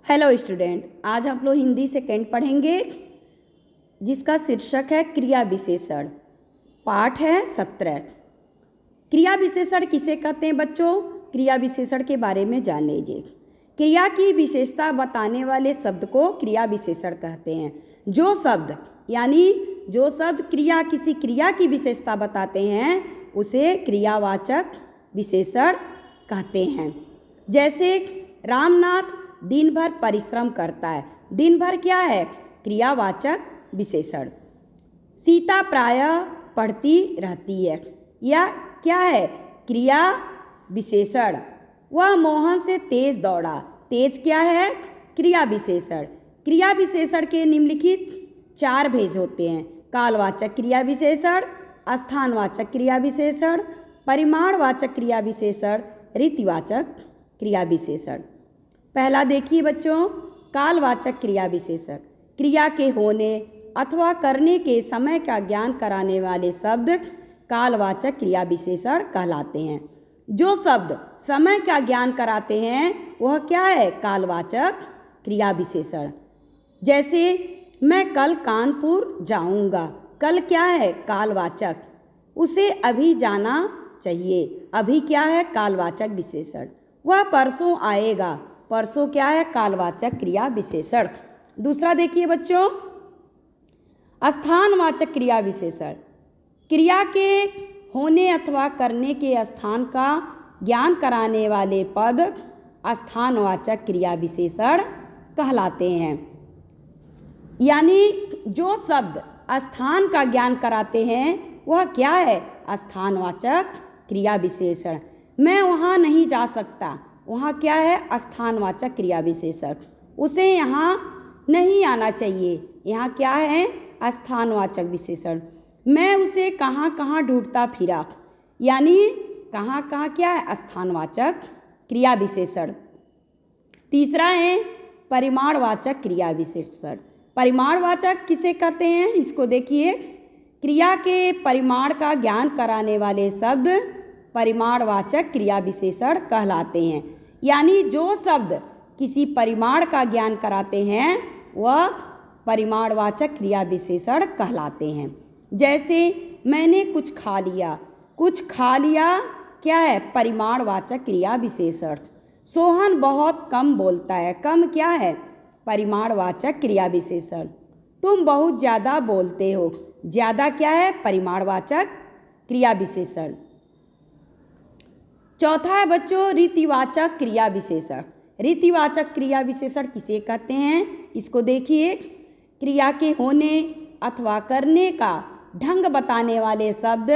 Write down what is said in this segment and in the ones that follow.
Hello student, आज हम लोग हिंदी सेकेंड पढ़ेंगे जिसका शीर्षक है क्रिया विशेषण। पाठ है 17। क्रिया विशेषण किसे कहते हैं बच्चों? क्रिया विशेषण के बारे में जान लीजिए। क्रिया की विशेषता बताने वाले शब्द को क्रिया विशेषण कहते हैं। जो शब्द किसी क्रिया की विशेषता बताते हैं उसे क्रियावाचक विशेषण कहते हैं। जैसे रामनाथ दिन भर परिश्रम करता है। दिन भर क्या है? क्रियावाचक विशेषण। सीता प्रायः पढ़ती रहती है, यह क्या है? क्रिया विशेषण। वह मोहन से तेज दौड़ा। तेज क्या है? क्रिया विशेषण। क्रिया विशेषण के निम्नलिखित 4 भेद होते हैं: कालवाचक क्रिया विशेषण, स्थानवाचक क्रिया विशेषण, परिमाणवाचक क्रिया विशेषण, रीतिवाचक क्रिया विशेषण। पहला देखिए बच्चों, कालवाचक क्रिया विशेषण। क्रिया के होने अथवा करने के समय का ज्ञान कराने वाले शब्द कालवाचक क्रिया विशेषण कहलाते हैं। जो शब्द समय का ज्ञान कराते हैं वह क्या है? कालवाचक क्रिया विशेषण। जैसे मैं कल कानपुर जाऊंगा। कल क्या है? कालवाचक। उसे अभी जाना चाहिए। अभी क्या है? कालवाचक विशेषण। वह परसों आएगा। परसों क्या है? कालवाचक क्रिया विशेषण। दूसरा देखिए बच्चों, स्थानवाचक क्रिया विशेषण। क्रिया के होने अथवा करने के स्थान का ज्ञान कराने वाले पद स्थानवाचक क्रिया विशेषण कहलाते हैं। यानी जो शब्द स्थान का ज्ञान कराते हैं वह क्या है? स्थानवाचक क्रिया विशेषण। मैं वहाँ नहीं जा सकता। वहाँ क्या है? स्थानवाचक क्रिया विशेषण। उसे यहाँ नहीं आना चाहिए। यहाँ क्या है? स्थानवाचक विशेषण। मैं उसे कहाँ कहाँ ढूंढता फिरा। यानी कहाँ कहाँ क्या है? स्थानवाचक क्रिया विशेषण। तीसरा है परिमाणवाचक क्रिया विशेषण। परिमाणवाचक किसे कहते हैं? इसको देखिए, क्रिया के परिमाण का ज्ञान कराने वाले शब्द परिमाणवाचक क्रिया विशेषण कहलाते हैं। यानी जो शब्द किसी परिमाण का ज्ञान कराते हैं वह परिमाणवाचक क्रिया विशेषण कहलाते हैं। जैसे मैंने कुछ खा लिया। कुछ खा लिया क्या है? परिमाणवाचक क्रिया विशेषण। सोहन बहुत कम बोलता है। कम क्या है? परिमाणवाचक क्रिया विशेषण। तुम बहुत ज़्यादा बोलते हो। ज़्यादा क्या है? परिमाणवाचक क्रिया विशेषण। चौथा है बच्चों रीतिवाचक क्रिया विशेषण। रीतिवाचक क्रिया विशेषण किसे कहते हैं? इसको देखिए, क्रिया के होने अथवा करने का ढंग बताने वाले शब्द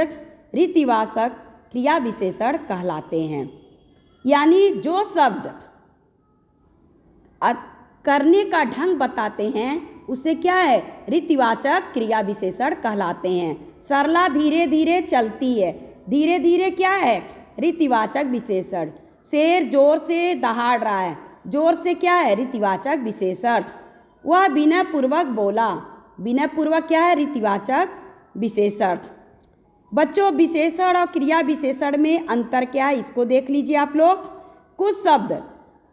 रीतिवाचक क्रिया विशेषण कहलाते हैं। यानी जो शब्द करने का ढंग बताते हैं उसे क्या है? रीतिवाचक क्रिया विशेषण कहलाते हैं। सरला धीरे धीरे चलती है। धीरे धीरे क्या है? रीतिवाचक विशेषण। शेर जोर से दहाड़ रहा है। जोर से क्या है? रीतिवाचक विशेषण। वह विनयपूर्वक बोला। विनयपूर्वक क्या है? रीतिवाचक विशेषण। बच्चों, विशेषण और क्रिया विशेषण में अंतर क्या है इसको देख लीजिए आप लोग। कुछ शब्द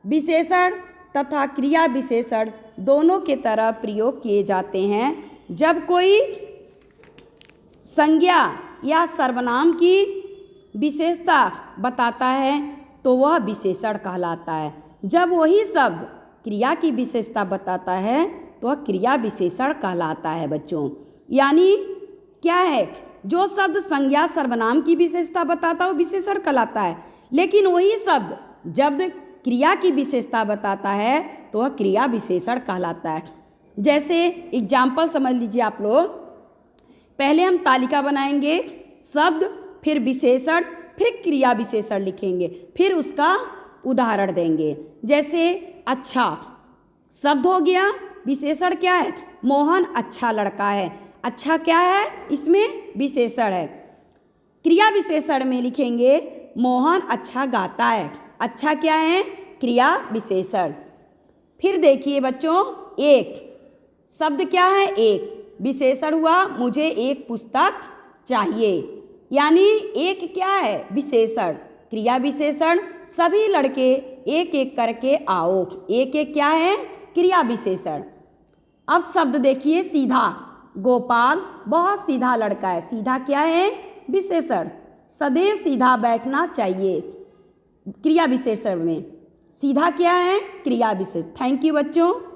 विशेषण तथा क्रिया विशेषण दोनों के तरह प्रयोग किए जाते हैं जब कोई संज्ञा या सर्वनाम की विशेषता बताता है तो वह विशेषण कहलाता है। जब वही शब्द क्रिया की विशेषता बताता है तो वह क्रिया विशेषण कहलाता है बच्चों। यानी क्या है? जो शब्द संज्ञा सर्वनाम की विशेषता बताता है वो विशेषण कहलाता है, लेकिन वही शब्द जब क्रिया की विशेषता बताता है तो वह क्रिया विशेषण कहलाता है। जैसे एग्जाम्पल समझ लीजिए आप लोग। पहले हम तालिका बनाएंगे, शब्द फिर विशेषण फिर क्रिया विशेषण लिखेंगे, फिर उसका उदाहरण देंगे। जैसे अच्छा शब्द हो गया, विशेषण क्या है? मोहन अच्छा लड़का है। अच्छा क्या है? इसमें विशेषण है। क्रिया विशेषण में लिखेंगे मोहन अच्छा गाता है। अच्छा क्या है? क्रिया विशेषण। फिर देखिए बच्चों, एक शब्द क्या है? एक। विशेषण हुआ मुझे एक पुस्तक चाहिए। यानी एक क्या है? विशेषण। क्रिया विशेषण सभी लड़के एक एक करके आओ। एक एक क्या है? क्रिया विशेषण। अब शब्द देखिए सीधा। गोपाल बहुत सीधा लड़का है। सीधा क्या है? विशेषण। सदैव सीधा बैठना चाहिए। क्रिया विशेषण में सीधा क्या है? क्रिया विशेषण। थैंक यू बच्चों।